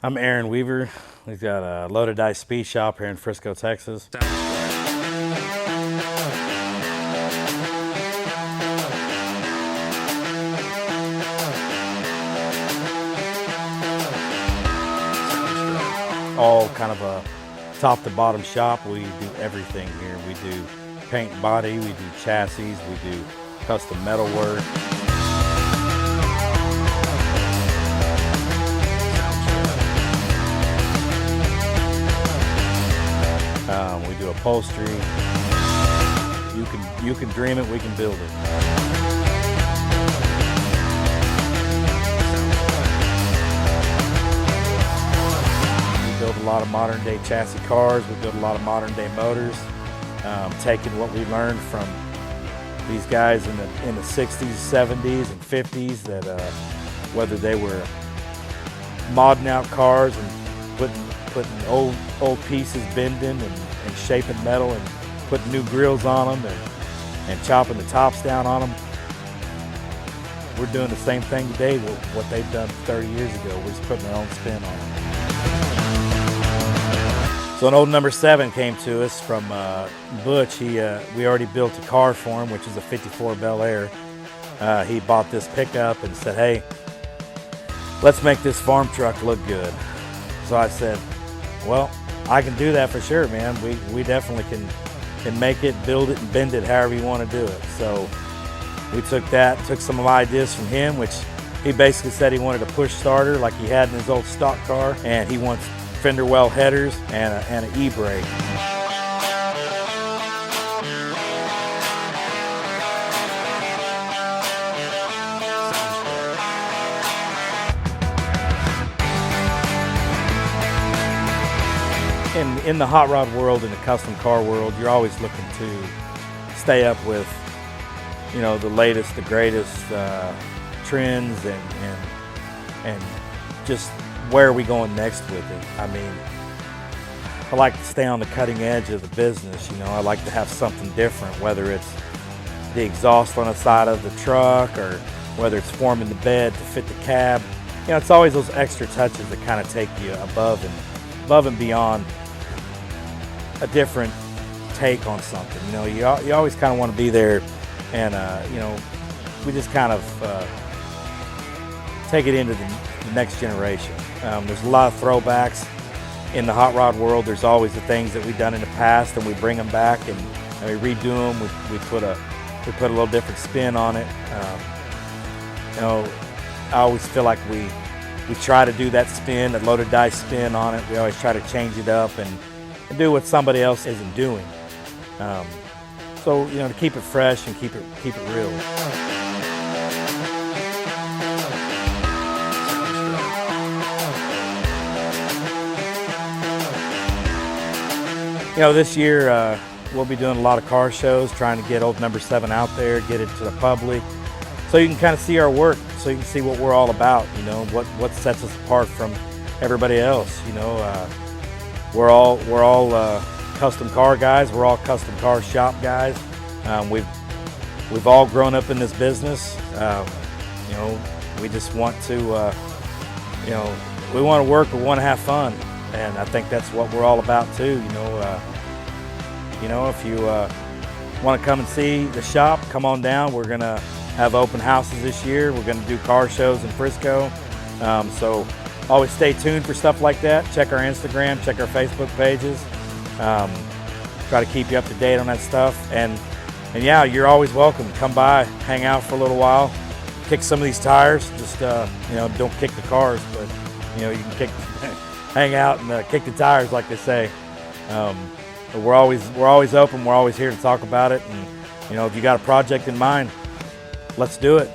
I'm Aaron Weaver. We've got a Loaded Dice Speed Shop here in Frisco, Texas. All kind of a top to bottom shop. We do everything here. We do paint and body, we do chassis, we do custom metal work. We do upholstery. You can dream it, we can build it. We build a lot of modern day chassis cars. We build a lot of modern day motors, taking what we learned from these guys in the 60s, 70s, and 50s that whether they were modding out cars and putting old pieces, bending and shaping metal and putting new grills on them and chopping the tops down on them. We're doing the same thing today with what they've done 30 years ago. We're just putting our own spin on them. So an old number 7 came to us from Butch. We already built a car for him, which is a 54 Bel Air. He bought this pickup and said, hey, let's make this farm truck look good. So I said, well, I can do that for sure, man. We definitely can make it, build it, and bend it however you want to do it. So we took some of my ideas from him, which he basically said he wanted a push starter like he had in his old stock car, and he wants fender well headers and an e-brake. In the hot rod world, in the custom car world, you're always looking to stay up with, the latest, the greatest trends and just where are we going next with it. I mean, I like to stay on the cutting edge of the business. I like to have something different, whether it's the exhaust on the side of the truck or whether it's forming the bed to fit the cab. It's always those extra touches that kind of take you above and beyond a different take on something. You always kind of want to be there, and we just kind of take it into the next generation. There's a lot of throwbacks in the hot rod world. There's always the things that we've done in the past, and we bring them back and we redo them. We put a little different spin on it. I always feel like we try to do that spin, that Loaded Dice spin on it. We always try to change it up and do what somebody else isn't doing. So to keep it fresh and keep it real. This year we'll be doing a lot of car shows, trying to get old number 7 out there, get it to the public, so you can kind of see our work, so you can see what we're all about. What sets us apart from everybody else. We're all custom car guys. We're all custom car shop guys. We've all grown up in this business. We just want to, we want to work. We want to have fun, and I think that's what we're all about too. If you want to come and see the shop, come on down. We're gonna have open houses this year. We're gonna do car shows in Frisco. So always stay tuned for stuff like that. Check our Instagram, check our Facebook pages. Try to keep you up to date on that stuff. And yeah, you're always welcome. Come by, hang out for a little while, kick some of these tires. Just don't kick the cars, but you can hang out and kick the tires, like they say. But we're always open. We're always here to talk about it. And if you got a project in mind, let's do it.